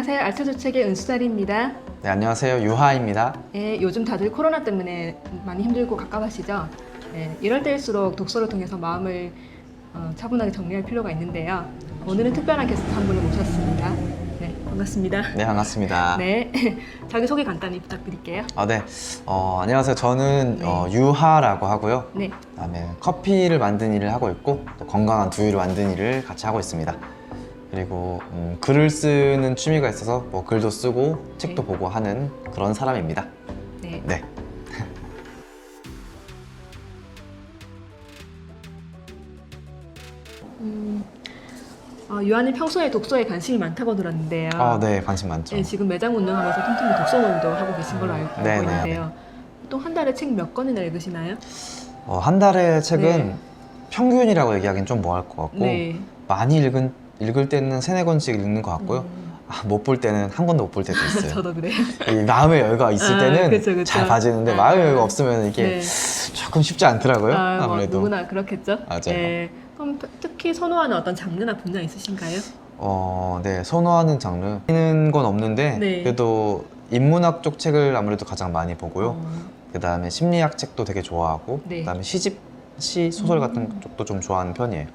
안녕하세요. 알차저책의 은수달입니다. 네, 안녕하세요. 유하입니다. 네, 요즘 다들 코로나 때문에 많이 힘들고 갑갑하시죠? 네, 이럴 때일수록 독서를 통해서 마음을 차분하게 정리할 필요가 있는데요. 오늘은 특별한 게스트 한 분을 모셨습니다. 네, 반갑습니다. 네, 반갑습니다. 네, 자기소개 간단히 부탁드릴게요. 네. 안녕하세요. 저는 네. 유하라고 하고요. 네, 그다음에 커피를 만드는 일을 하고 있고 또 건강한 두유를 만드는 일을 같이 하고 있습니다. 그리고 글을 쓰는 취미가 있어서 뭐 글도 쓰고 책도 보고 하는 그런 사람입니다. 네. 네. 유한이 평소에 독서에 관심이 많다고 들었는데요. 네, 관심 많죠. 네, 지금 매장 운영하면서 틈틈이 독서모임도 하고 계신 걸로 알고 네, 있는데요. 보통 한 달에 책 몇 권이나 읽으시나요? 한 달에 책은 네. 평균이라고 얘기하기는 좀 뭐 할 것 같고 네. 많이 읽을 때는 3-4권씩 읽는 것 같고요. 못 볼 때는 한 권도 못 볼 때도 있어요. 저도 그래요. 이 마음의 여유가 있을 때는 그쵸. 잘 봐지는데 마음의 여유가 없으면 이게 네. 조금 쉽지 않더라고요. 뭐 아무래도. 누구나 그렇겠죠. 맞아요. 네. 그럼 특히 선호하는 어떤 장르나 분야 있으신가요? 네, 선호하는 장르 있는 건 없는데 네. 그래도 인문학 쪽 책을 아무래도 가장 많이 보고요. 어, 그 다음에 심리학 책도 되게 좋아하고 네. 그 다음에 시 소설 같은 쪽도 좀 좋아하는 편이에요.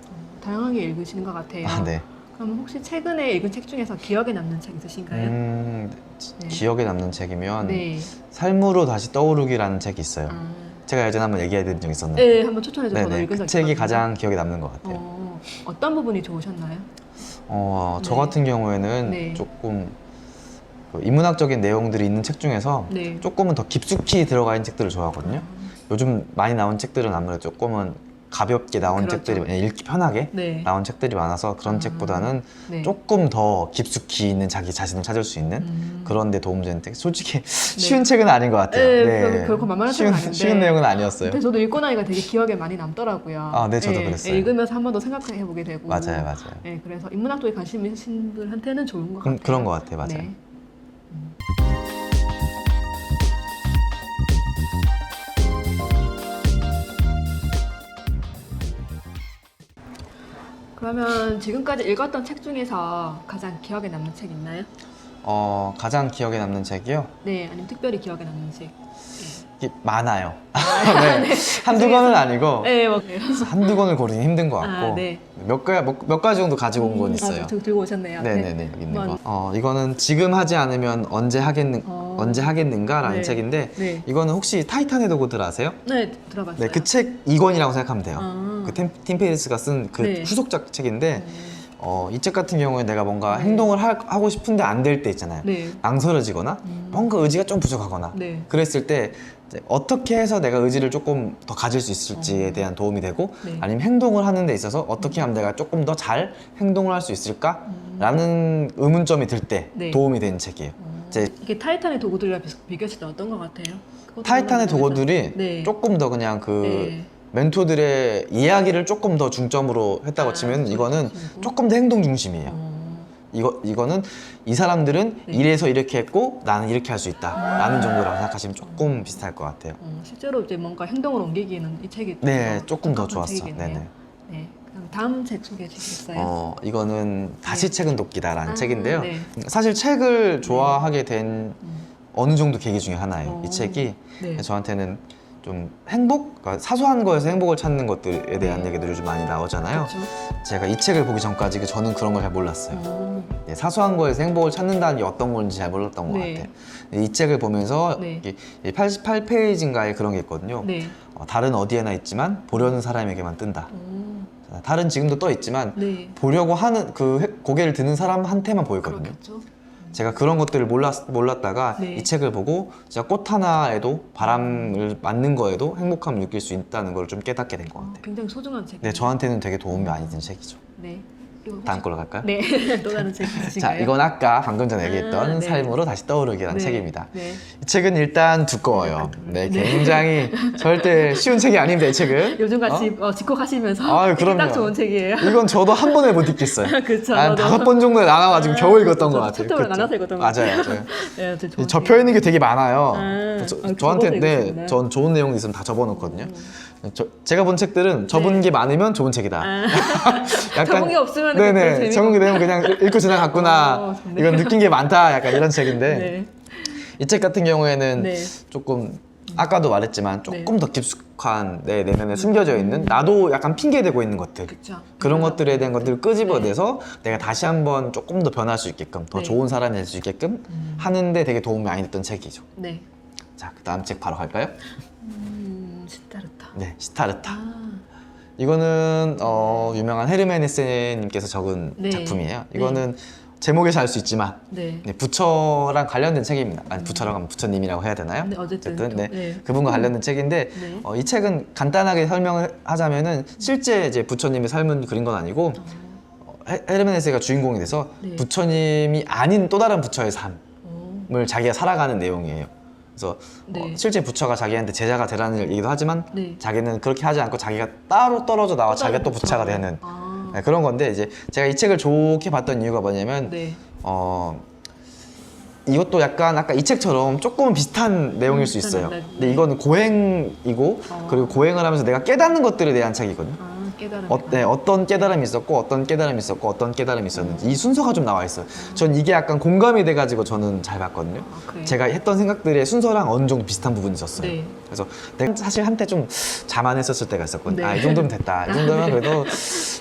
다양하게 읽으시는 것 같아요. 네. 그럼 혹시 최근에 읽은 책 중에서 기억에 남는 책 있으신가요? 네. 네. 기억에 남는 책이면 네. 삶으로 다시 떠오르기라는 책이 있어요. 아, 제가 예전에 한번 얘기해드린 적 있었는데 네, 한번 추천해 주셔서 네네, 읽은 적 그 책이 있거든요. 가장 기억에 남는 것 같아요. 어떤 부분이 좋으셨나요? 저 네. 같은 경우에는 네. 조금 그 인문학적인 내용들이 있는 책 중에서 네. 조금은 더 깊숙이 들어가 있는 책들을 좋아하거든요. 요즘 많이 나온 책들은 아무래도 조금은 가볍게 나온 그렇죠. 책들이 읽기 편하게 네. 나온 책들이 많아서 그런 책보다는 네. 조금 더 깊숙이 있는 자기 자신을 찾을 수 있는 그런 데 도움되는 책. 솔직히 쉬운 네. 책은 아닌 것 같아요. 네, 결코 만만한 책은 아닌데 쉬운 내용은 아니었어요. 근데 저도 읽고 나니까 되게 기억에 많이 남더라고요. 네, 저도 그랬어요. 읽으면서 한 번 더 생각해 보게 되고. 맞아요. 네, 그래서 인문학 쪽에 관심 있으신 분한테는 좋은 것 같아요. 그런 것 같아요. 맞아요. 네. 그러면 지금까지 읽었던 책 중에서 가장 기억에 남는 책 있나요? 가장 기억에 남는 책이요? 네, 아니면 특별히 기억에 남는 책. 이게 많아요. 네. 한두 권은 아니고 네, 뭐 그래요. 한두 권을 고르기 힘든 것 같고 네. 몇 가지 정도 가지고 온 건 있어요. 들고 오셨네요. 네네네, 여기 있는 한번. 거. 이거는 지금 하지 않으면 언제 하겠는가라는 네. 책인데 네. 이거는 혹시 타이탄의 도구들 아세요? 네, 들어봤어요. 네, 그 책 2권이라고 생각하면 돼요. 아. 그 팀 페리스가 쓴 그 네. 후속작 책인데 이 책 같은 경우에 내가 뭔가 행동을 하고 싶은데 안 될 때 있잖아요. 네. 망설여지거나 뭔가 의지가 좀 부족하거나 네. 그랬을 때 이제 어떻게 해서 내가 의지를 조금 더 가질 수 있을지에 대한 도움이 되고 네. 아니면 행동을 하는 데 있어서 어떻게 하면 내가 조금 더 잘 행동을 할 수 있을까라는 의문점이 들 때 네. 도움이 되는 책이에요. 이제 이게 타이탄의 도구들이랑 비교했을 때 어떤 것 같아요? 그것도 타이탄의 궁금해서. 도구들이 네. 조금 더 그냥 그 네. 멘토들의 이야기를 조금 더 중점으로 했다고 치면 이거는 중심이고. 조금 더 행동 중심이에요. 어, 이거는 이 사람들은 네. 이래서 이렇게 했고 나는 이렇게 할 수 있다라는 정도라고 생각하시면 조금 비슷할 것 같아요. 실제로 이제 뭔가 행동을 옮기기에는 이 책이 네, 더 조금 더 적합한 좋았어. 책이겠네요. 네네. 네. 그럼 다음 책 소개해 주시겠어요? 이거는 다시 책은 돕기다라는 책인데요. 네. 사실 책을 좋아하게 된 어느 정도 계기 중에 하나예요. 이 책이 네. 저한테는 좀 그러니까 사소한 거에서 행복을 찾는 것들에 대한 얘기들이 요즘 많이 나오잖아요. 그렇죠. 제가 이 책을 보기 전까지 저는 그런 걸 잘 몰랐어요. 네. 사소한 거에서 행복을 찾는다는 게 어떤 건지 잘 몰랐던 것 네. 같아요. 이 책을 보면서 네. 88페이지인가에 그런 게 있거든요. 네. 달은 어디에나 있지만 보려는 사람에게만 뜬다. 달은 지금도 떠 있지만 네. 보려고 하는 고개를 드는 사람한테만 보이거든요. 그렇겠죠. 제가 그런 것들을 몰랐다가 네. 이 책을 보고 진짜 꽃 하나에도 바람을 맞는 거에도 행복함을 느낄 수 있다는 걸 좀 깨닫게 된 것 같아요. 굉장히 소중한 책. 네, 저한테는 되게 도움이 많이 된 책이죠. 네. 이거 혹시- 다음 걸로 갈까요? 네. 또 다른 책 있으신가요? 자, 이건 아까 방금 전에 얘기했던 네. 삶으로 다시 떠오르기라는 네. 책입니다. 네. 이 책은 일단 두꺼워요. 네, 굉장히 절대 쉬운 책이 아닙니다, 이 책은. 요즘같이 집콕하시면서 아유, 읽기 그럼요. 딱 좋은 책이에요. 이건 저도 한 번에 못 읽겠어요. 그렇죠. 한 저도. 5번 정도에 나눠가지고 겨우 읽었던 것 저도 같아요. 챕터를 그쵸? 나눠서 읽었던 것 맞아요, 같아요. 맞아요. 네, 되게 좋은 접혀 있는 게 되게 많아요. 저번에 저한테 읽으셨나요? 전 좋은 내용 있으면 다 접어놓거든요. 제가 본 책들은 접은 게 많으면 좋은 책이다. 적은 게 없으면 적응하는 게 네네. 재미가 적응이 되면 그냥 읽고 지나갔구나. 좋네요. 이건 느낀 게 많다. 약간 이런 책인데 네. 이 책 같은 경우에는 네. 조금 아까도 말했지만 조금 네. 더 깊숙한 내 내면에 숨겨져 있는 나도 약간 핑계대고 있는 것들 그쵸. 그런 맞아요. 것들에 대한 것들을 끄집어내서 내가 다시 한번 조금 더 변할 수 있게끔 더 네. 좋은 사람이 될 수 있게끔 하는데 되게 도움이 많이 됐던 책이죠. 네. 자, 그 다음 책 바로 갈까요? 시타르타. 네, 시타르타. 아, 이거는 유명한 헤르멘 헤세님께서 적은 네. 작품이에요. 이거는 제목에서 알 수 있지만 네. 네, 부처랑 관련된 책입니다. 아니, 부처라고 하면 부처님이라고 해야 되나요? 네, 어쨌든 네, 네. 그분과 관련된 책인데 네. 이 책은 간단하게 설명을 하자면은 실제 이제 부처님의 삶은 그린 건 아니고 헤르멘 헤세가 주인공이 돼서 네. 부처님이 아닌 또 다른 부처의 삶을 오. 자기가 살아가는 내용이에요. 그래서 네. 실제 부처가 자기한테 제자가 되라는 얘기도 하지만 네. 자기는 그렇게 하지 않고 자기가 따로 떨어져 나와 자기가 또 부처가 되는 아. 네, 그런 건데 이제 제가 이 책을 좋게 봤던 이유가 뭐냐면 네. 이것도 약간 아까 이 책처럼 조금 비슷한 내용일 수 있어요. 네. 근데 이거는 고행이고 그리고 고행을 하면서 내가 깨닫는 것들에 대한 책이거든요. 아, 깨달음. 어떤 깨달음이 있었고 어떤 깨달음이 있었고 어떤 깨달음이 있었는지 이 순서가 좀 나와 있어요. 전 이게 약간 공감이 돼가지고 저는 잘 봤거든요. 그래요? 제가 했던 생각들의 순서랑 어느 정도 비슷한 부분이 있었어요. 네. 그래서 내가 사실 한때 좀 자만했었을 때가 있었거든요. 네. 이 정도면 됐다. 이 정도면 그래도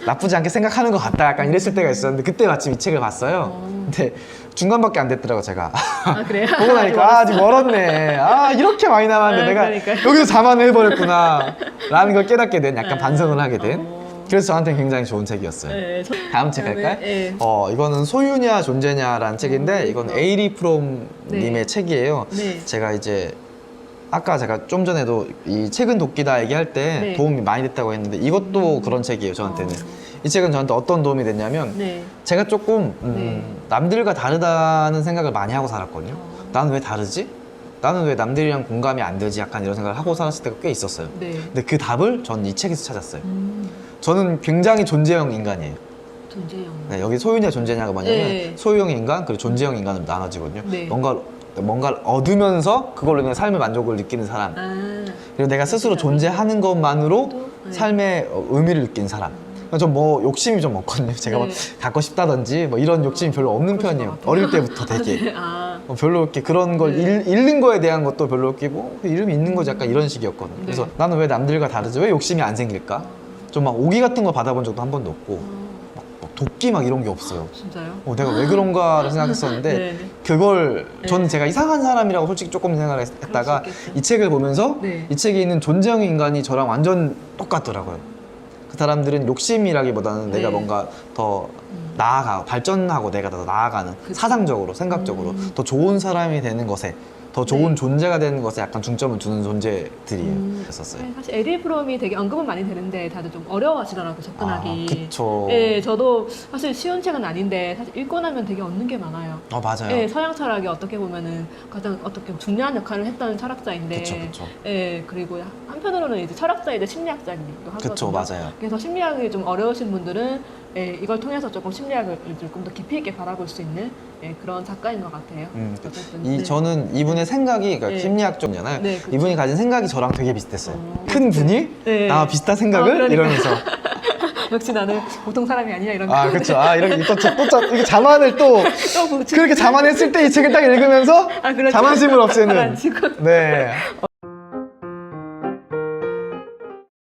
나쁘지 않게 생각하는 것 같다. 약간 이랬을 때가 있었는데 그때 마침 이 책을 봤어요. 근데 중간밖에 안 됐더라고 제가. 아, 그래요? 보고 나니까 아직 멀었네. 이렇게 많이 남았는데 내가 그러니까요. 여기서 자만해버렸구나 라는 걸 깨닫게 된 약간 반성을 하게 된 어. 그래서 저한테는 굉장히 좋은 책이었어요. 네. 다음 책 갈까요? 네. 이거는 소유냐 존재냐라는 책인데 이건 에이리 프롬 님의 네. 책이에요. 네. 제가 이제 아까 제가 좀 전에도 이 책은 도끼다 얘기할 때 네. 도움이 많이 됐다고 했는데 이것도 그런 책이에요 저한테는. 이 책은 저한테 어떤 도움이 됐냐면 네. 제가 조금 네. 남들과 다르다는 생각을 많이 하고 살았거든요. 나는 왜 다르지? 나는 왜 남들이랑 공감이 안 되지? 약간 이런 생각을 하고 살았을 때가 꽤 있었어요. 네. 근데 그 답을 전 이 책에서 찾았어요. 저는 굉장히 존재형 인간이에요. 존재형. 네, 여기 소유냐 존재냐가 뭐냐면 네. 소유형 인간 그리고 존재형 인간으로 나눠지거든요. 네. 뭔가를 얻으면서 그걸로 인해 삶의 만족을 느끼는 사람. 아. 그리고 내가 스스로 존재하는 것만으로 네. 삶의 의미를 느끼는 사람. 전 뭐 욕심이 좀 없거든요. 제가 뭐 네. 갖고 싶다든지 뭐 이런 욕심이 별로 없는 그러실 편이에요. 것 같아요. 어릴 때부터 되게. 아. 별로 이렇게 그런 걸 네. 잃는 거에 대한 것도 별로 이렇게 뭐 이름이 있는 거지 약간 이런 식이었거든요. 네. 그래서 나는 왜 남들과 다르지? 왜 욕심이 안 생길까? 좀 막 오기 같은 거 받아본 적도 한 번도 없고 막 도끼 막 이런 게 없어요. 진짜요? 내가 왜 그런가를 생각했었는데 네. 그걸 네. 저는 제가 이상한 사람이라고 솔직히 조금 생각을 했다가 그럴 수 있겠죠. 이 책을 보면서 네. 이 책에 있는 존재형 인간이 저랑 완전 똑같더라고요. 그 사람들은 욕심이라기보다는 네. 내가 뭔가 더 나아가 발전하고 내가 더 나아가는 그쵸. 사상적으로 생각적으로 더 좋은 사람이 되는 것에 더 좋은 네. 존재가 되는 것에 약간 중점을 두는 존재들이에요. 그랬었어요. 네, 사실 에리 프롬이 되게 언급은 많이 되는데 다들 좀 어려워하시더라고요, 접근하기. 그쵸. 네, 저도 사실 쉬운 책은 아닌데 사실 읽고 나면 되게 얻는 게 많아요. 맞아요. 네, 서양 철학이 어떻게 보면은 가장 어떻게 중요한 역할을 했던 철학자인데, 그쵸. 네, 그리고 한편으로는 이제 철학자이자 심리학자이기도 하거든요. 그쵸, 맞아요. 그래서 심리학이 좀 어려우신 분들은 이걸 통해서 조금 심리학을 조금 더 깊이 있게 바라볼 수 있는 그런 작가인 것 같아요. 어쨌든, 네. 저는 이분의 생각이 그러니까 네. 심리학 쪽이잖아요. 네, 그쵸. 이분이 가진 생각이 저랑 되게 비슷했어요. 큰 분이 네. 나와 비슷한 생각을 그러니까. 이러면서 역시 나는 보통 사람이 아니야 이런 그렇죠. 이렇게 이렇게 자만을 또 그렇게 자만했을 때 이 책을 딱 읽으면서 그렇죠. 자만심을 없애는. 가라앉히고. 네.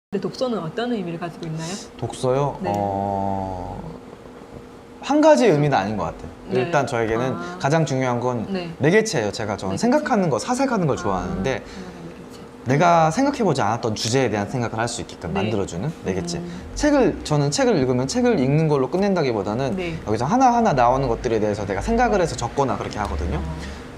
근데 독서는 어떤 의미를 가지고 있나요? 독서요. 네. 한 가지 의미는 아닌 것 같아요. 네. 일단 저에게는 아. 가장 중요한 건 네. 매개체예요. 저는 매개체? 생각하는 거, 사색하는 걸 좋아하는데 내가 생각해보지 않았던 주제에 대한 생각을 할 수 있게끔 네. 만들어주는 매개체. 저는 책을 읽으면 책을 읽는 걸로 끝낸다기보다는 네. 여기서 하나하나 나오는 것들에 대해서 내가 생각을 해서 적거나 그렇게 하거든요.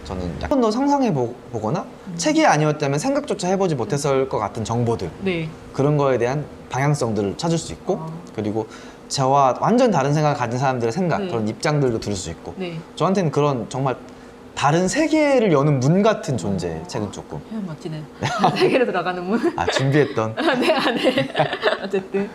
저는 약간 더 상상해 보거나 책이 아니었다면 생각조차 해보지 못했을 것 같은 정보들 네. 그런 거에 대한 방향성들을 찾을 수 있고 아. 그리고 저와 완전 다른 생각을 가진 사람들의 생각 네. 그런 입장들도 들을 수 있고 네. 저한테는 그런 정말 다른 세계를 여는 문 같은 존재 책은 조금 멋지네. 세계로 들어가는 문. 준비했던 네. 어쨌든.